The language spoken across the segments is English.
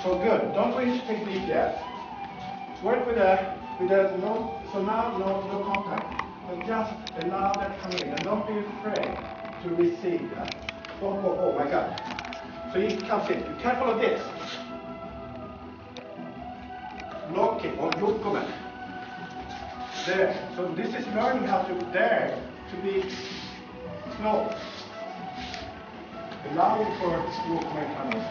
So good. Don't go into technique yet. Work with a no. So now no contact. But just allow that coming in, and don't be afraid to receive that. Don't go. Oh my God. So he comes in. Be careful of this. Blocking or yokomen. There. So this is learning how to dare to be slow. Allowing for yokomen coming.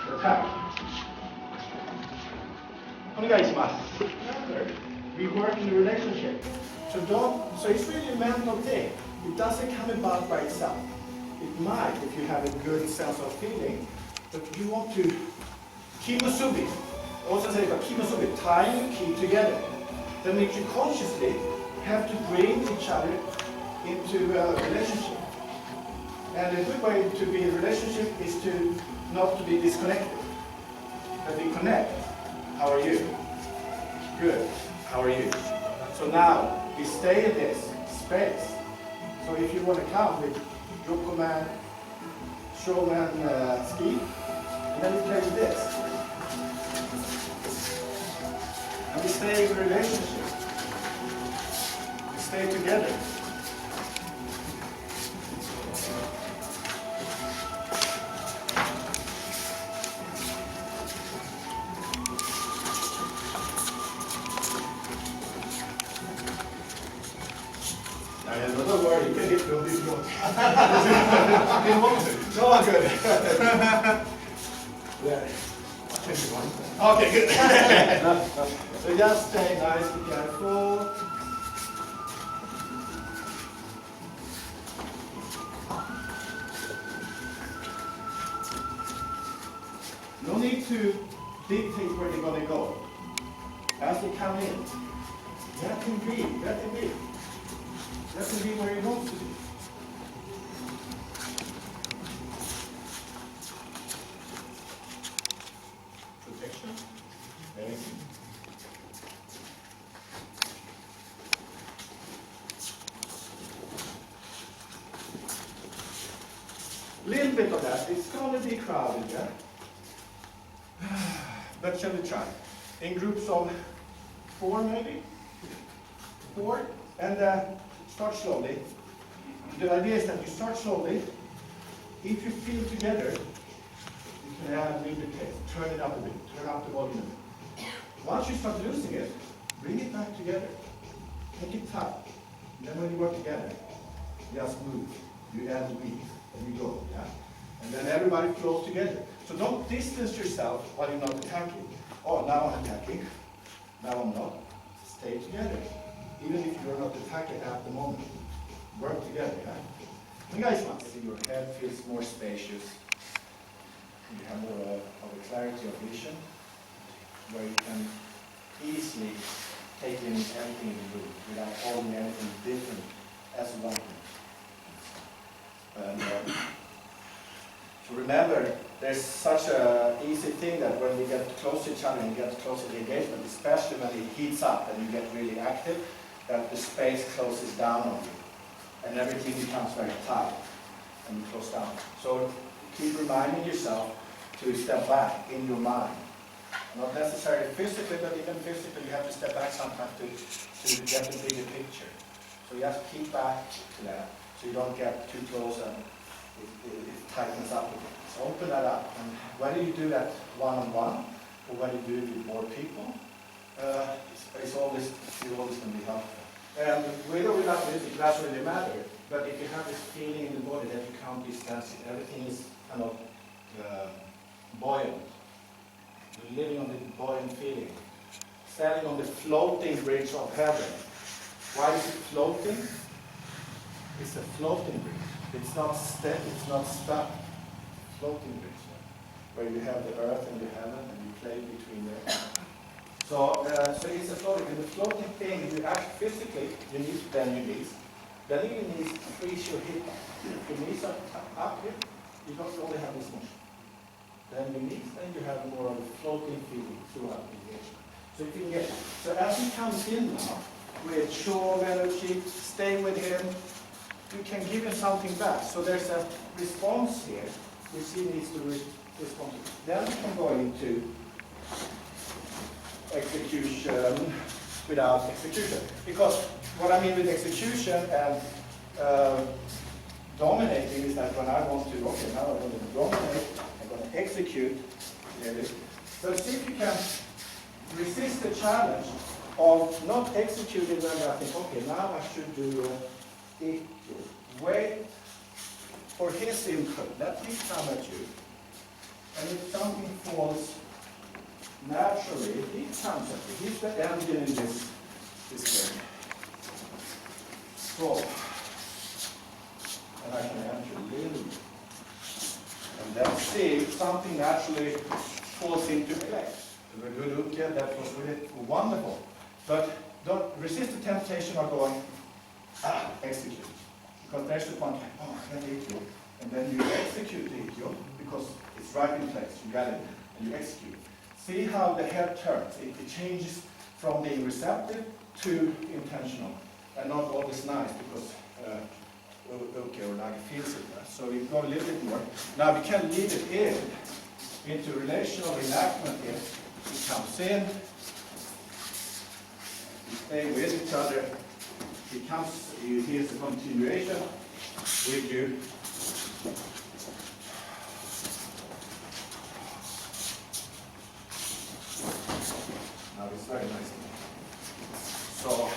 Attack. We work in a relationship. So it's really a mental thing. It doesn't come about by itself. It might if you have a good sense of feeling, but you want to kimosubi. Also say about kimosubi, tying the key together. That makes you consciously have to bring each other into a relationship. And a good way to be in a relationship is to not to be disconnected, but we connect. How are you? Good. How are you? So now we stay in this space. So if you want to come with yokoman, shoman, ski, and then we play with this. And we stay in a relationship. We stay together. Don't worry, you can hit me on this one. I didn't want to. No, good. There. Okay, good. So just stay nice, be careful. No need to dictate where they're going to go. As they come in, let them be, let them be. Let them be where you want to be. Protection. Anything. Little bit of that. It's going to be crowded, yeah? But shall we try? In groups of 4 maybe? 4. And start slowly. The idea is that you start slowly. If you feel together, you can add a little bit pace. Turn it up a bit. Turn up the volume a bit. Once you start losing it, bring it back together. Take it tight. And then when you work together, just move. You add the beat and you go. Yeah? And then everybody flows together. So don't distance yourself while you're not attacking. Oh, now I'm attacking. Now I'm not. Stay together. Even if you're not attacking at the moment. Work together, yeah? And guys, your head feels more spacious. You have more of a clarity of vision, where you can easily take in everything in the room without holding anything different as one thing. And so remember, there's such an easy thing that when we get close to each other and we get close to the engagement, especially when it heats up and you get really active, that the space closes down on you. And everything becomes very tight and you close down. So keep reminding yourself to step back in your mind. Not necessarily physically, but even physically you have to step back sometimes to get the bigger picture. So you have to keep back to that so you don't get too close and it tightens up a bit. So open that up. And whether you do that one-on-one or whether you do it with more people, it's always going to be helpful. And with or without music, it doesn't really matter. But if you have this feeling in the body that you can't be static, everything is kind of buoyant. You're living on the buoyant feeling. Standing on the floating bridge of heaven. Why is it floating? It's a floating bridge. It's not steady, it's not stuck. Floating bridge. Where you have the earth and the heaven and you play between them. So it's a floating, and the floating thing, if you act physically, you need to bend your knees. Bending your knees frees your hip. Your knees are up here, you don't only have this motion. Bend your knees, and you have more of a floating feeling throughout the engagement. So if you can get, so as he comes in now, with show of energy, stay with him, you can give him something back. So there's a response here, which he needs to respond to. Then we can go into execution without execution. Because what I mean with execution and dominating is that when I want to, okay, now I'm going to dominate, I'm going to execute. So see if you can resist the challenge of not executing when I think, okay, now I should do Aikido. Wait for his input. Let him come at you. And if something falls naturally, he comes at you. He's the engine in this game. So, and I can enter a little bit. And then see if something naturally falls into place. That was really wonderful. But don't resist the temptation of going, execute. Because there's the point, then Aikido. And then you execute the Aikido because it's right in place. You got it, and you execute. See how the head turns. It changes from being receptive to intentional. And not always nice because, okay, or like it feels it. So you go a little bit more. Now we can lead it into relational enactment here. He comes in, we stay with each other. He comes, here's a continuation with you. Now it's very nice. So,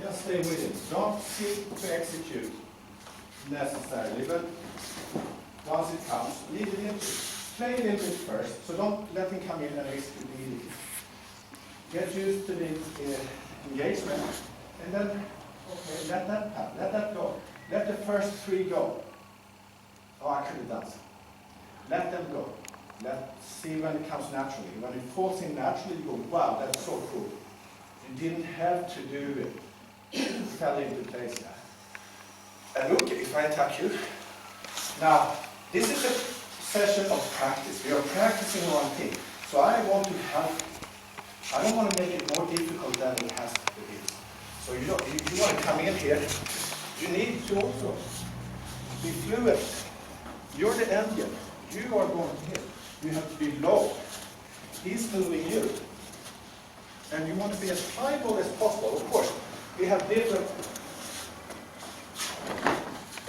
just stay with him. Don't seek to execute necessarily, but once it comes, lead it into. Play a little bit first, so don't let him come in and execute immediately. Get used to the engagement, and then, okay, let that happen, let that go. Let the first three go. Oh, I could have done something. Let them go. Let's see when it comes naturally. When it falls in naturally, you go, wow, that's so cool. You didn't have to do it. It fell into place now. And okay, if I attack you. Now, this is a session of practice. We are practicing one thing. So I want to have, I don't want to make it more difficult than it has to be. So you want to come in here, you need to also be fluent. You're the engine. You are going to hit. You have to be low. He's moving you. And you want to be as pliable as possible. Of course, we have different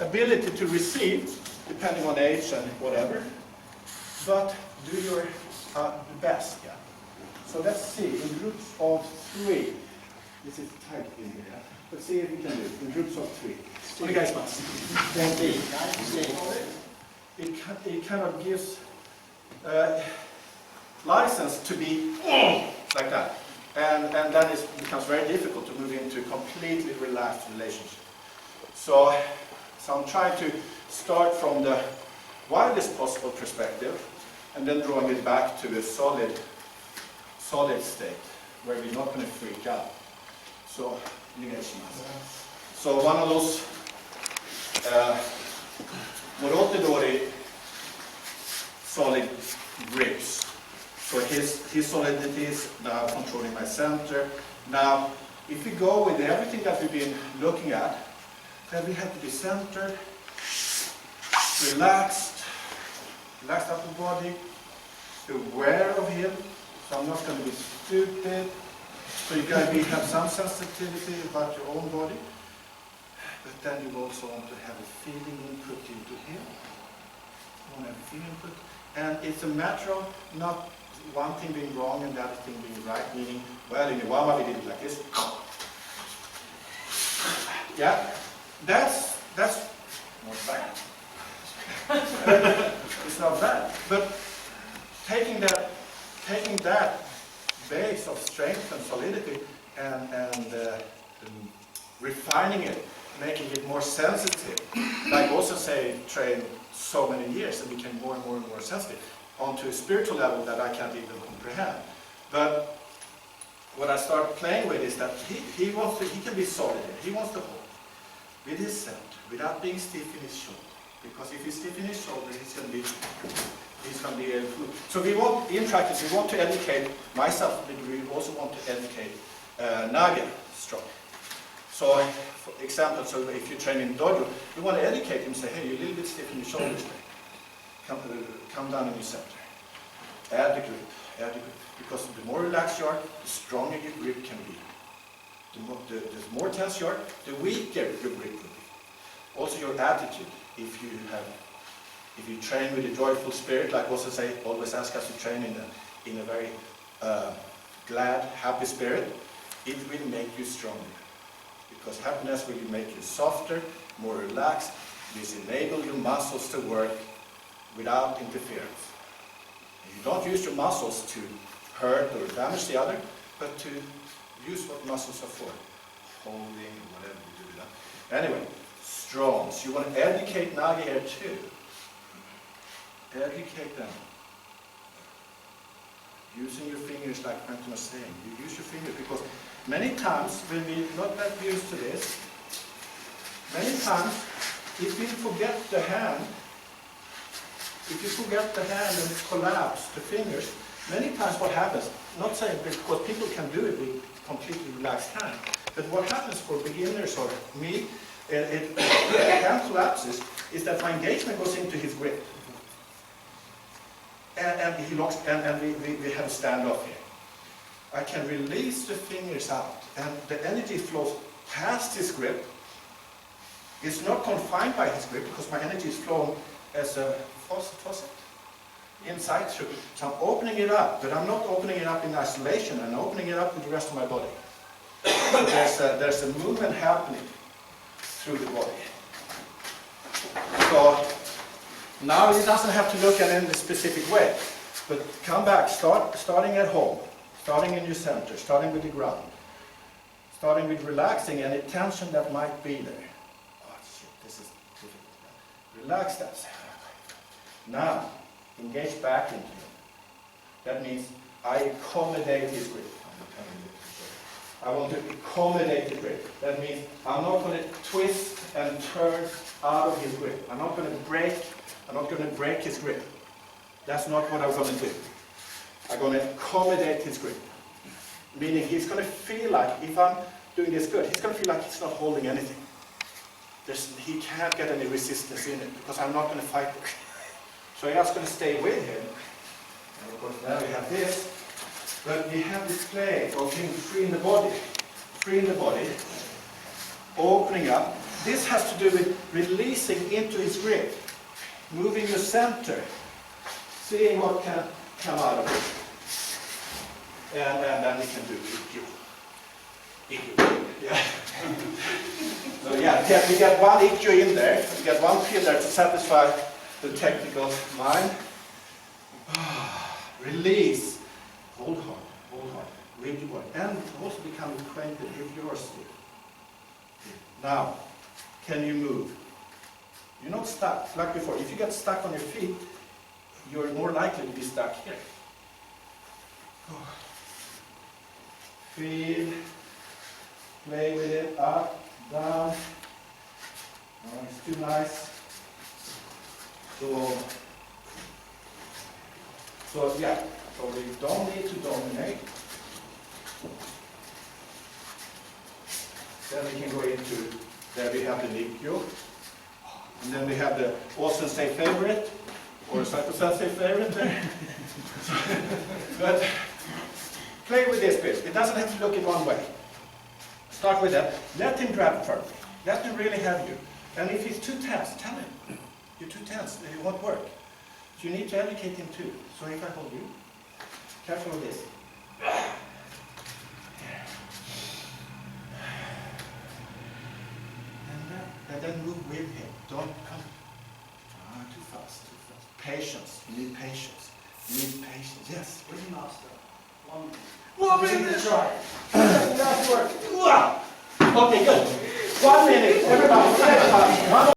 ability to receive, depending on age and whatever. But do your best, yeah. So let's see, in groups of 3. This is tight in here. Let's see if we can do it. In groups of 3. What do you guys want? It kind of gives license to be like that. And then it becomes very difficult to move into a completely relaxed relationship. So I'm trying to start from the widest possible perspective and then drawing it back to a solid state where we're not going to freak out. So, negation. So one of those Morotedori solid grips. So his solidity is now controlling my center. Now, if we go with everything that we've been looking at, then we have to be centered, relaxed upper body, aware of him. So I'm not going to be stupid. So you got to have some sensitivity about your own body. But then you also want to have a feeling input into him. You want to have a feeling input. And it's a matter of not one thing being wrong and the other thing being right, meaning, well, in Iwama we did it like this. Yeah, that's not bad. It's not bad. But taking that base of strength and solidity and refining it, making it more sensitive, like also say train so many years and became more and more and more sensitive onto a spiritual level that I can't even comprehend. But what I start playing with is that he can be solid. He wants to hold with his center without being stiff in his shoulder. Because if he's stiff in his shoulder, he's going to be he's going to be able to. So we want, in practice, we want to educate myself, but we also want to educate Naga strong. So, for example, so if you train in dojo, you want to educate him, say, hey, you're a little bit stiff in your shoulders there. Come down in your center. Add the grip, add the grip. Because the more relaxed you are, the stronger your grip can be. The more tense you are, the weaker your grip will be. Also your attitude, if you train with a joyful spirit, like also say, always ask us to train in a very glad, happy spirit, it will make you stronger. Because happiness will make you softer, more relaxed. This enables your muscles to work without interference. You don't use your muscles to hurt or damage the other, but to use what muscles are for. Holding, whatever you do with that. Anyway, strong. So you want to educate Naga here too. Educate them. Using your fingers like Quentin was saying. You use your fingers because many times when we're not that used to this, many times if we forget the hand, and collapse the fingers, many times what happens, not saying because people can do it with completely relaxed hand, but what happens for beginners or me, the hand collapses, is that my engagement goes into his grip. And he locks, and we have a standoff here. I can release the fingers out, and the energy flows past his grip. It's not confined by his grip, because my energy is flowing as a faucet inside through. So I'm opening it up, but I'm not opening it up in isolation. I'm opening it up with the rest of my body. So there's a movement happening through the body. So now it doesn't have to look at it in a specific way, but come back, starting at home, starting in your center, starting with the ground, starting with relaxing any tension that might be there. Oh shit, this is difficult. Relax that. Now, engage back into it. That means I accommodate his grip. I want to accommodate the grip. That means I'm not going to twist and turn out of his grip. I'm not going to break his grip. That's not what I'm going to do. I'm going to accommodate his grip. Meaning he's going to feel like, if I'm doing this good, he's going to feel like he's not holding anything. He can't get any resistance in it, because I'm not going to fight it. So I'm just going to stay with him. And of course now we have this. But we have this play of being free in the body, opening up. This has to do with releasing into his grip, moving your center, seeing what can come out of it. And then we can do Ikkyu. Yeah. So yeah, we get one Ikkyu in there, we get one pillar to satisfy the technical mind. Release. Hold hard, read your body, and also become acquainted with your still. Now, can you move? You're not stuck, like before. If you get stuck on your feet, you're more likely to be stuck here. Feel, play with it, up, down. Oh, it's too nice. So yeah. So we don't need to dominate. Then we can go into, there we have the Ikkyu. And then we have the Sensei favorite, or Sato Sensei favorite there. But play with this bit. It doesn't have to look in one way. Start with that. Let him grab firmly. Let him really have you. And if he's too tense, tell him. You're too tense. It won't work. So you need to educate him too. So if I hold you, careful with this. And then move with him. Don't come too fast. Patience. You need patience. Yes. When you master, 1 minute. 1 minute. Try. Last word. Okay, good. 1 minute. Everybody.